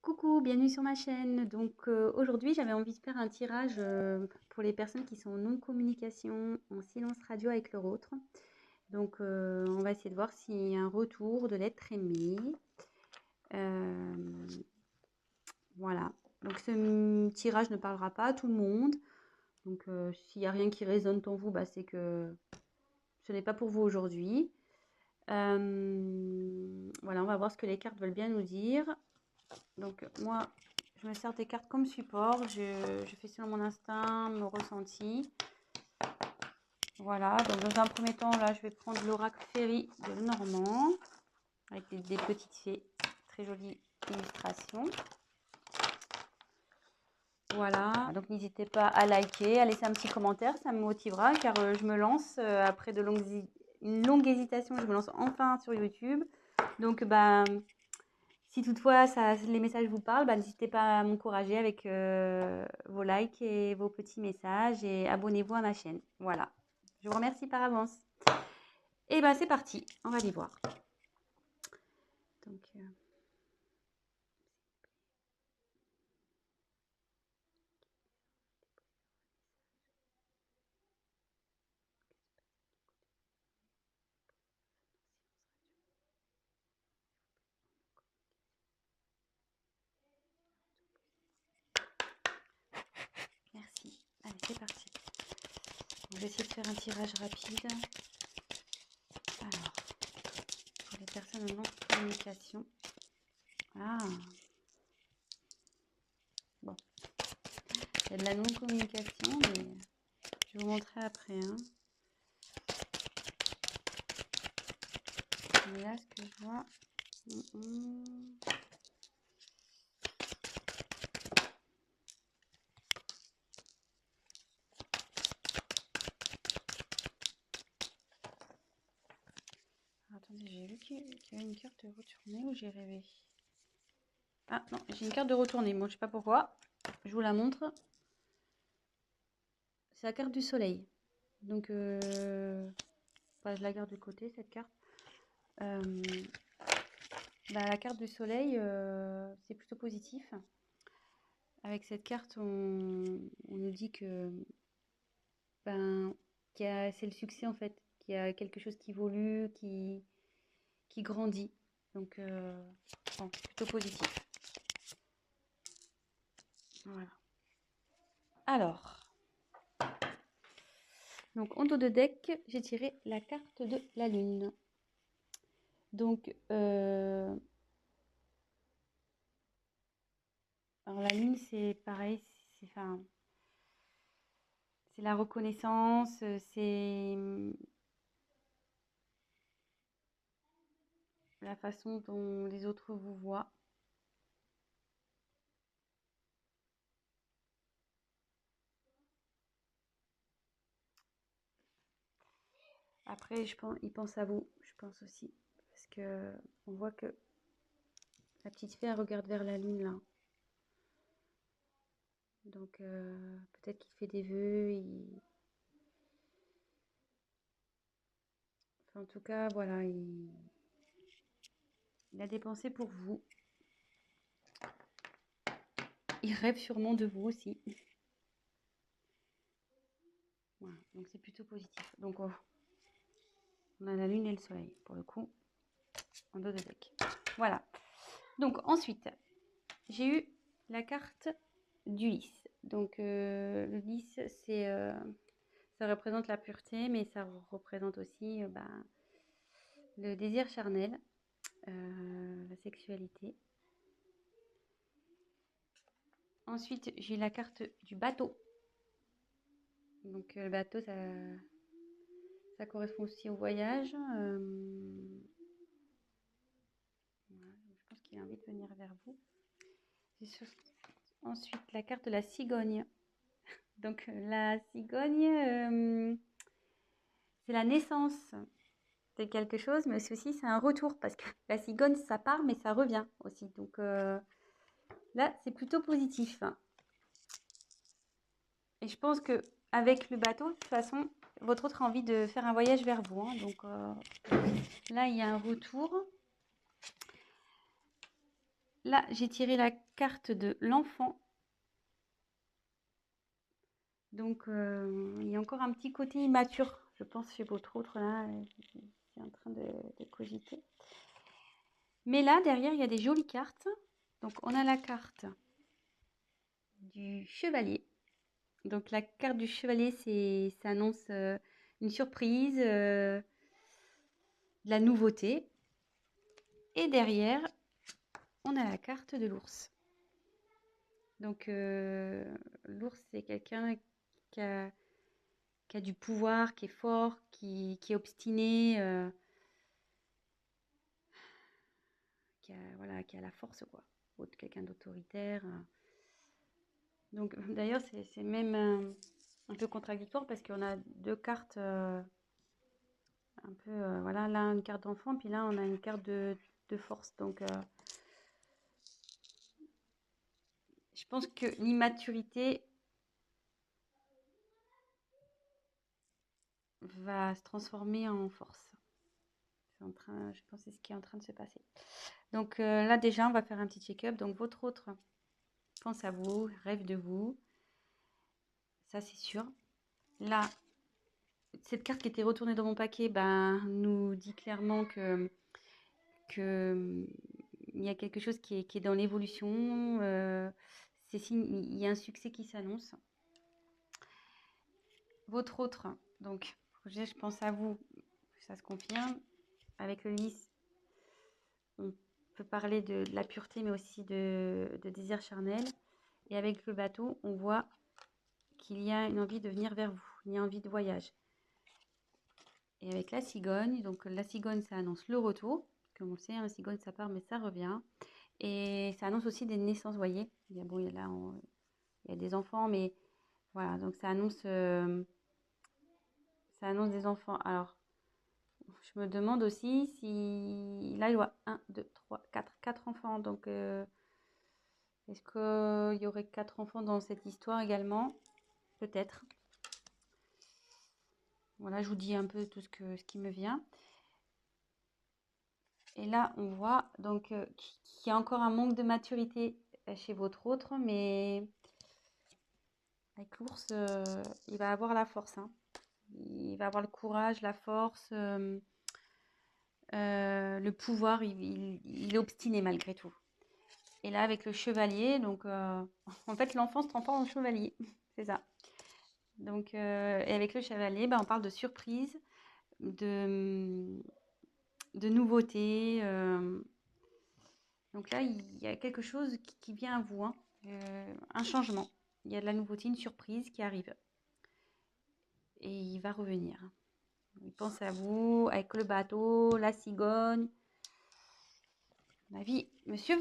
Coucou, bienvenue sur ma chaîne. Aujourd'hui, j'avais envie de faire un tirage pour les personnes qui sont en non-communication, en silence radio avec leur autre. On va essayer de voir s'il y a un retour de l'être aimé. Euh, voilà. Donc, ce tirage ne parlera pas à tout le monde. S'il n'y a rien qui résonne en vous, bah, c'est que ce n'est pas pour vous aujourd'hui. Voilà, on va voir ce que les cartes veulent bien nous dire. Donc, moi, je me sers des cartes comme support. Je fais selon mon instinct, mon ressenti. Voilà. Donc, dans un premier temps, là, je vais prendre l'oracle Féerie de Lenormand avec des petites fées. Très jolies illustrations. Voilà. Donc, n'hésitez pas à liker, à laisser un petit commentaire. Ça me motivera car je me lance après une longue hésitation. Je me lance enfin sur YouTube. Donc, bah. Si toutefois les messages vous parlent, bah, n'hésitez pas à m'encourager avec vos likes et vos petits messages et abonnez-vous à ma chaîne. Voilà. Je vous remercie par avance. Et ben c'est parti, on va les voir. Donc, merci. Allez, c'est parti. On va essayer de faire un tirage rapide. Alors, pour les personnes en non-communication. Ah, bon. Il y a de la non-communication, mais je vais vous montrer après. Hein. Mais là, ce que je vois... Attendez, j'ai vu qu'il y avait une carte de retournée ou j'ai rêvé? Ah non, j'ai une carte de retournée. Moi, je sais pas pourquoi. Je vous la montre. C'est la carte du soleil. Je la garde de côté, cette carte. La carte du soleil, c'est plutôt positif. Avec cette carte, on nous dit que c'est le succès en fait, qu'il y a quelque chose qui évolue, qui grandit. C'est plutôt positif. Voilà. Alors, en dos de deck, j'ai tiré la carte de la lune. Alors la lune, c'est pareil, c'est la reconnaissance, c'est la façon dont les autres vous voient. Après, ils pensent à vous, je pense aussi. Parce que on voit que la petite fée, elle regarde vers la lune, là. Peut-être qu'il fait des vœux. En tout cas, voilà, il a des pensées pour vous. Il rêve sûrement de vous aussi. Voilà, donc c'est plutôt positif. On a la lune et le soleil, pour le coup, en dos de deck. Voilà. Donc ensuite, j'ai eu la carte du lys. Le lys, ça représente la pureté, mais ça représente aussi le désir charnel, la sexualité. Ensuite, j'ai la carte du bateau. Le bateau, ça correspond aussi au voyage. Voilà, je pense qu'il a envie de venir vers vous. Ensuite, la carte de la cigogne. La cigogne, c'est la naissance de quelque chose, mais aussi c'est un retour parce que la cigogne, ça part, mais ça revient aussi. Là, c'est plutôt positif. Et je pense que avec le bateau, de toute façon, votre autre a envie de faire un voyage vers vous. Hein. Là, il y a un retour. Là, j'ai tiré la carte de l'enfant. Donc, il y a encore un petit côté immature, je pense, chez votre autre, là, c'est en train de cogiter. Mais là, derrière, il y a des jolies cartes. Donc, on a la carte du chevalier. Donc, la carte du chevalier, ça annonce une surprise, de la nouveauté. Et derrière, on a la carte de l'ours. Donc, l'ours, c'est quelqu'un qui a du pouvoir, qui est fort, qui est obstiné, voilà, qui a la force, quoi. Quelqu'un d'autoritaire. Donc, d'ailleurs, c'est même un peu contradictoire parce qu'on a deux cartes un peu, voilà, là, une carte d'enfant, puis là, on a une carte de force. Donc, je pense que l'immaturité va se transformer en force. Je pense que c'est ce qui est en train de se passer. Donc là, déjà, on va faire un petit check-up. Donc, votre autre pense à vous, rêve de vous. Ça, c'est sûr. Là, cette carte qui était retournée dans mon paquet nous dit clairement que il y a quelque chose qui est dans l'évolution. Il y a un succès qui s'annonce. Votre autre, donc, projet, je pense à vous, ça se confirme. Avec le lys, on peut parler de la pureté, mais aussi de désir charnel. Et avec le bateau, on voit qu'il y a une envie de venir vers vous, il y a envie de voyage. Et avec la cigogne, donc la cigogne, ça annonce le retour. Comme on le sait, la cigogne, ça part, mais ça revient. Et ça annonce aussi des naissances, vous voyez. Il y a, bon, il y a des enfants, mais voilà, donc ça annonce des enfants. Alors, je me demande aussi si... Là, il y a 1, 2, 3, 4 enfants. Donc, est-ce qu'il y aurait 4 enfants dans cette histoire également? Peut-être. Voilà, je vous dis un peu tout ce qui me vient. Et là, on voit donc qu'il y a encore un manque de maturité chez votre autre, mais avec l'ours, il va avoir la force, hein. Il va avoir le courage, la force, le pouvoir. Il est obstiné malgré tout. Et là, avec le chevalier, donc en fait, l'enfant se transforme en chevalier. C'est ça. Donc, et avec le chevalier, on parle de surprise, de nouveauté. Donc là, il y a quelque chose qui vient à vous, hein, un changement. Il y a de la nouveauté, une surprise qui arrive. Et il va revenir. Il pense à vous, avec le bateau, la cigogne. Ma vie, monsieur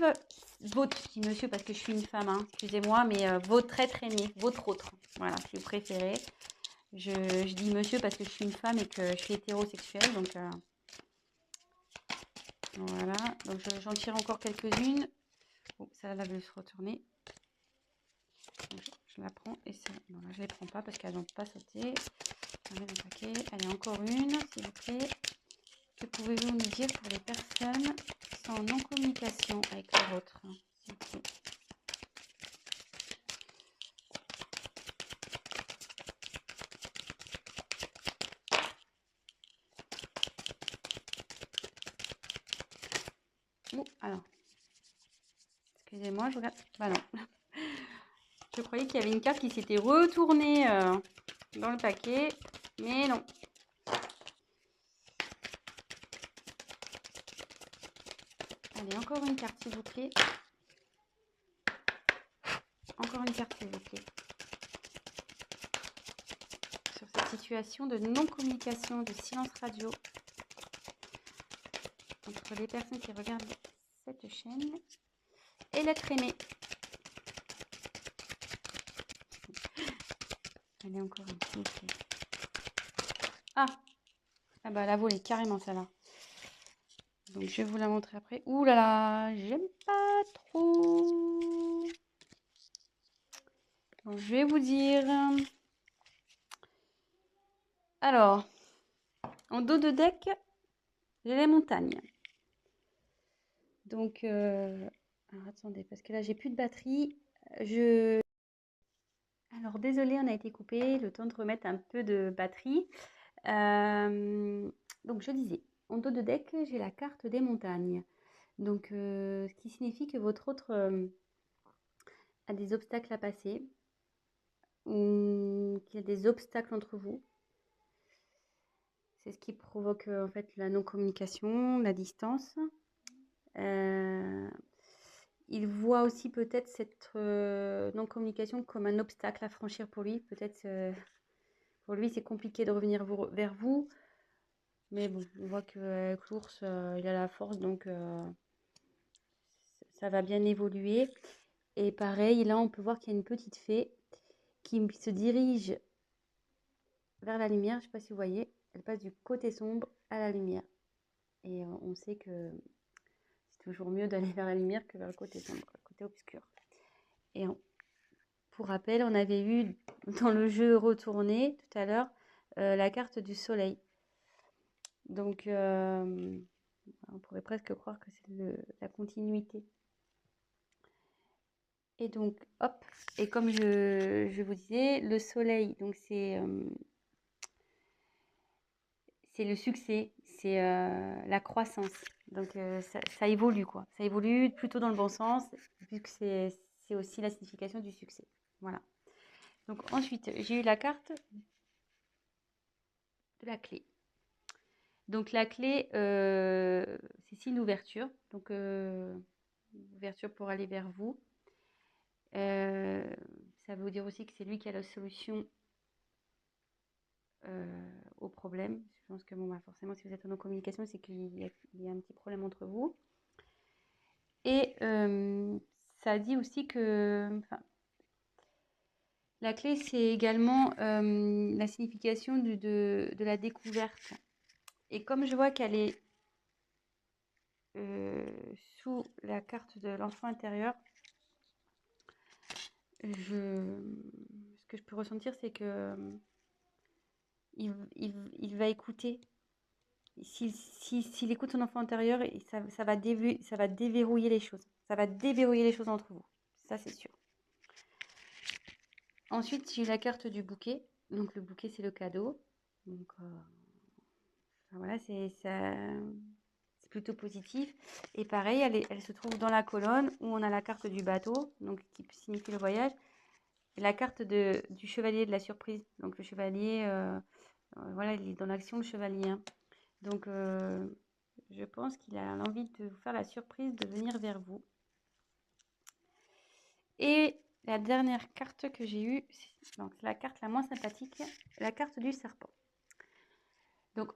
votre, je dis monsieur parce que je suis une femme, hein, excusez-moi, mais votre être aimé, votre autre. Voilà, si vous préférez. Je dis monsieur parce que je suis une femme et que je suis hétérosexuelle. Donc voilà, donc j'en tire encore quelques-unes. Bon, celle-là veut se retourner. Donc, je la prends et ça. Non, là, je ne les prends pas parce qu'elles n'ont pas sauté. On met dans le paquet. Allez, encore une, s'il vous plaît. Que pouvez-vous nous dire pour les personnes qui sont en non-communication avec leur autre, s'il vous plaît? Alors, excusez-moi, je regarde. Bah non. Je croyais qu'il y avait une carte qui s'était retournée dans le paquet, mais non. Allez, encore une carte, s'il vous plaît. Encore une carte, s'il vous plaît. Sur cette situation de non-communication, de silence radio entre les personnes qui regardent cette chaîne et l'être aimé. Allez, encore une, s'il vous plaît. Ah bah la volée, carrément celle-là. Donc je vais vous la montrer après. Ouh là là, j'aime pas trop. Donc, je vais vous dire. Alors, en dos de deck, j'ai les montagnes. Donc, Alors attendez, parce que là j'ai plus de batterie. Alors désolé, on a été coupé, le temps de remettre un peu de batterie. Donc je disais, en dos de deck, j'ai la carte des montagnes. Donc ce qui signifie que votre autre a des obstacles à passer ou qu'il y a des obstacles entre vous. C'est ce qui provoque en fait la non-communication, la distance. Il voit aussi peut-être cette non-communication comme un obstacle à franchir pour lui. Peut-être pour lui c'est compliqué de revenir vers vous. Mais bon, on voit qu'avec l'ours, il a la force, donc ça va bien évoluer. Et pareil, là on peut voir qu'il y a une petite fée qui se dirige vers la lumière. Je ne sais pas si vous voyez, elle passe du côté sombre à la lumière. Et on sait que c'est toujours mieux d'aller vers la lumière que vers le côté sombre, le côté obscur. Et pour rappel, on avait eu dans le jeu retourné tout à l'heure la carte du soleil. Donc on pourrait presque croire que c'est la continuité. Et donc, hop, et comme je vous disais, le soleil, donc c'est le succès, c'est la croissance. Donc ça évolue, quoi. Ça évolue plutôt dans le bon sens, puisque c'est aussi la signification du succès. Voilà. Donc ensuite, j'ai eu la carte de la clé. Donc la clé, c'est ici une ouverture. Donc ouverture pour aller vers vous. Ça veut dire aussi que c'est lui qui a la solution au problème. Je pense que bon, bah, forcément, si vous êtes en communication, c'est qu'il y a un petit problème entre vous. Et ça dit aussi que la clé, c'est également la signification de la découverte. Et comme je vois qu'elle est sous la carte de l'enfant intérieur, ce que je peux ressentir, c'est que il va écouter. S'il écoute son enfant intérieur, ça va déverrouiller les choses. Ça va déverrouiller les choses entre vous. Ça, c'est sûr. Ensuite, j'ai la carte du bouquet. Donc, le bouquet, c'est le cadeau. Donc, voilà, c'est plutôt positif. Et pareil, elle se trouve dans la colonne où on a la carte du bateau, donc qui signifie le voyage. Et la carte du chevalier de la surprise. Donc, le chevalier, voilà, il est dans l'action, le chevalier. Hein. Donc, je pense qu'il a l'envie de vous faire la surprise de venir vers vous. Et la dernière carte que j'ai eue, donc la carte la moins sympathique, la carte du serpent. Donc,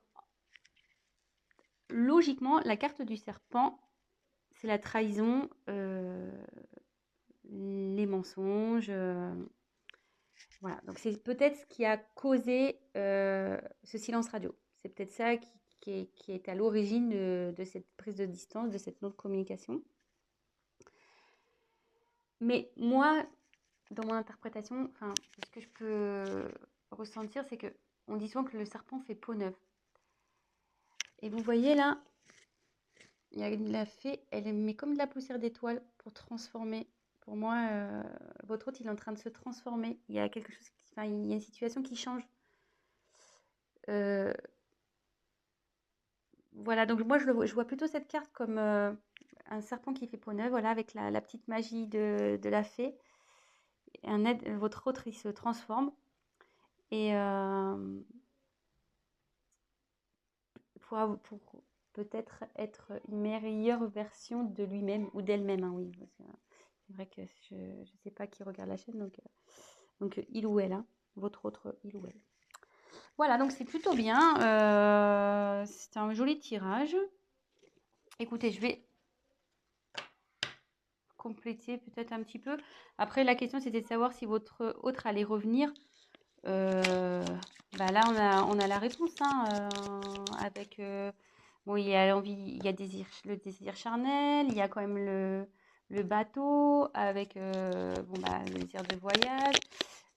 logiquement, la carte du serpent, c'est la trahison, les mensonges. Voilà, donc c'est peut-être ce qui a causé ce silence radio. C'est peut-être ça qui est à l'origine de cette prise de distance, de cette non-communication. Mais moi, dans mon interprétation, ce que je peux ressentir, c'est que on dit souvent que le serpent fait peau neuve. Et vous voyez là, il y a la fée, elle met comme de la poussière d'étoile pour transformer. Pour moi, votre hôte, il est en train de se transformer. Il y a quelque chose, il y a une situation qui change. Voilà, donc moi, je vois plutôt cette carte comme un serpent qui fait peau neuve, voilà, avec la petite magie de la fée. Votre autre, il se transforme. Et pour peut-être être une meilleure version de lui-même ou d'elle-même, hein, oui. C'est vrai que je ne sais pas qui regarde la chaîne, donc il ou elle, hein, votre autre il ou elle. Voilà, donc c'est plutôt bien. C'est un joli tirage. Écoutez, je vais compléter peut-être un petit peu. Après, la question, c'était de savoir si votre autre allait revenir. Là, on a la réponse, hein, avec... bon, il y a l'envie, il y a le désir charnel, il y a quand même le bateau avec le désir de voyage.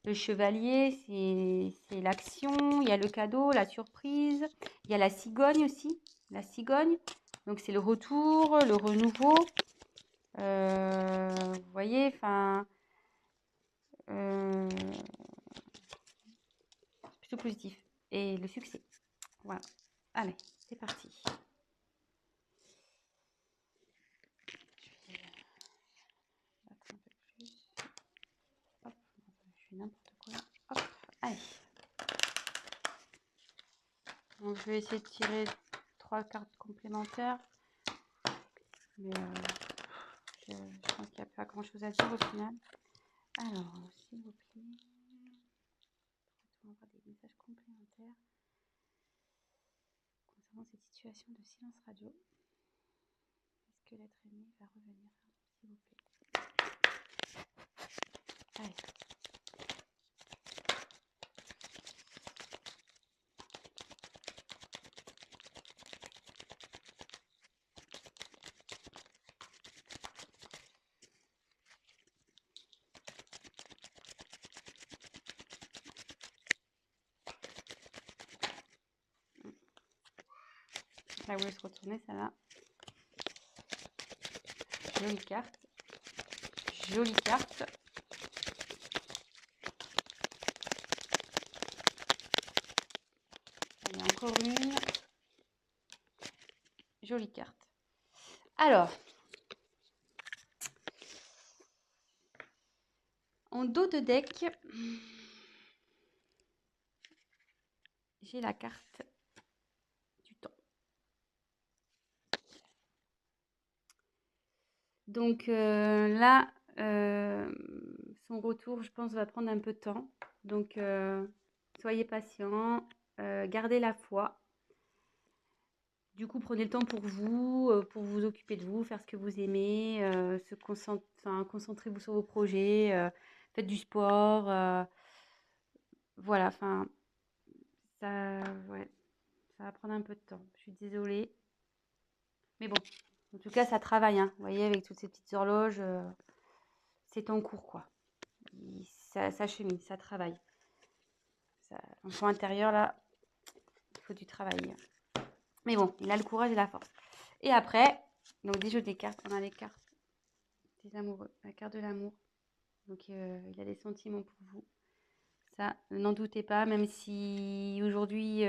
Le chevalier, c'est l'action. Il y a le cadeau, la surprise. Il y a la cigogne aussi. La cigogne. Donc, c'est le retour, le renouveau. Vous voyez, enfin, euh, plutôt positif. Et le succès. Voilà. Allez, c'est parti. Je vais battre un peu plus. Hop, je fais n'importe quoi. Hop, allez. Donc, je vais essayer de tirer 3 cartes complémentaires. Mais je pense qu'il n'y a pas grand chose à dire au final. Alors, s'il vous plaît, on va avoir des messages complémentaires concernant cette situation de silence radio. Est-ce que l'être aimé va revenir, s'il vous plaît? Allez. Ça voulait se retourner, ça va. Jolie carte. Jolie carte. Allez, encore une. Jolie carte. Alors, en dos de deck, j'ai la carte du temps. Donc là, son retour, je pense, va prendre un peu de temps. Donc, soyez patient, gardez la foi. Du coup, prenez le temps pour vous occuper de vous, faire ce que vous aimez, concentrez-vous sur vos projets, faites du sport. Voilà, enfin, ouais, ça va prendre un peu de temps. Je suis désolée. Mais bon, en tout cas, ça travaille, hein. Vous voyez, avec toutes ces petites horloges, c'est en cours, quoi. Ça chemine, ça travaille. L'enfant intérieur, là, il faut du travail. Mais bon, il a le courage et la force. Et après, donc des jeux des cartes, on a les cartes des amoureux, la carte de l'amour. Donc il a des sentiments pour vous. Ça, n'en doutez pas, même si aujourd'hui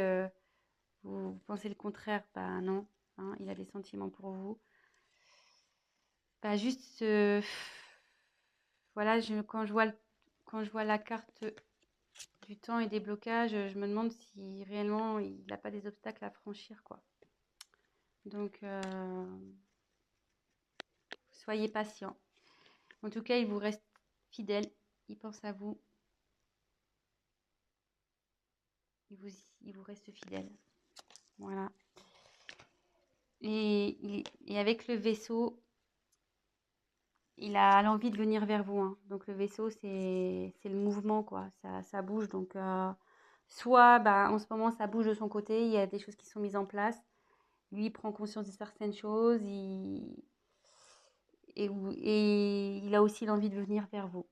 vous pensez le contraire, bah non, hein, il a des sentiments pour vous. Bah juste, voilà, quand je vois la carte du temps et des blocages, je me demande si réellement il n'a pas des obstacles à franchir, quoi. Donc, soyez patient. En tout cas, il vous reste fidèle, il pense à vous, il vous reste fidèle. Voilà. Et avec le vaisseau, il a l'envie de venir vers vous, hein. Donc le vaisseau, c'est le mouvement, quoi. Ça bouge. Donc soit en ce moment, ça bouge de son côté, il y a des choses qui sont mises en place. Lui, il prend conscience de certaines choses. Et il a aussi l'envie de venir vers vous.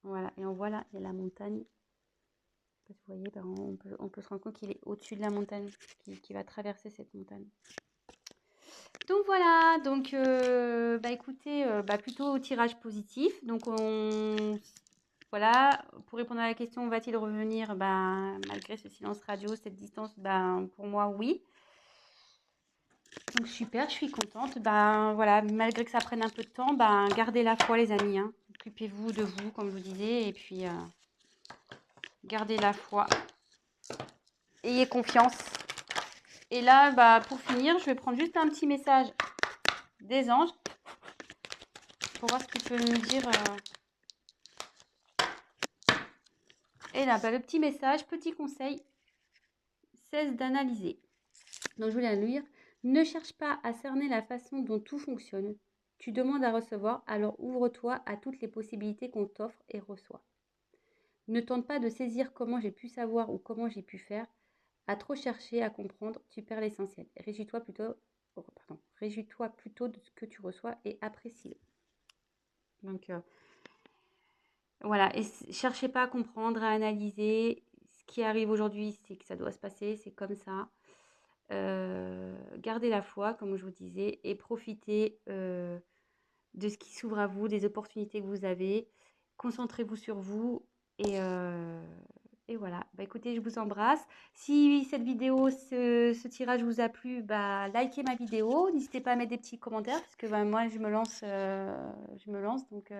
Voilà. Et on voit là, il y a la montagne. Vous voyez, on peut se rendre compte qu'il est au-dessus de la montagne, qui va traverser cette montagne. Donc voilà, donc écoutez, plutôt tirage positif. Donc voilà, pour répondre à la question, va-t-il revenir malgré ce silence radio, cette distance, pour moi oui. Donc super, je suis contente. Voilà, malgré que ça prenne un peu de temps, gardez la foi les amis, hein. Occupez-vous de vous, comme je vous disais, et puis gardez la foi. Ayez confiance. Et là, pour finir, je vais prendre juste un petit message des anges pour voir ce qu'ils peuvent nous dire. Et là, le petit message, petit conseil, cesse d'analyser. Donc, je voulais le lire. Ne cherche pas à cerner la façon dont tout fonctionne. Tu demandes à recevoir, alors ouvre-toi à toutes les possibilités qu'on t'offre et reçois. Ne tente pas de saisir comment j'ai pu savoir ou comment j'ai pu faire. À trop chercher à comprendre, tu perds l'essentiel. Réjouis-toi plutôt de ce que tu reçois et apprécie-le. Donc, voilà, et cherchez pas à comprendre, à analyser. Ce qui arrive aujourd'hui, c'est que ça doit se passer, c'est comme ça. Gardez la foi, comme je vous disais, et profitez de ce qui s'ouvre à vous, des opportunités que vous avez. Concentrez-vous sur vous et voilà. Bah, écoutez, je vous embrasse. Si cette vidéo, ce tirage vous a plu, bah, likez ma vidéo. N'hésitez pas à mettre des petits commentaires parce que bah, moi, je me lance. Donc,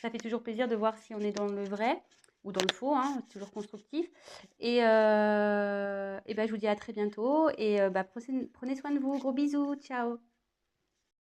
ça fait toujours plaisir de voir si on est dans le vrai ou dans le faux, hein, c'est toujours constructif. Et bah, je vous dis à très bientôt et bah, prenez soin de vous. Gros bisous. Ciao.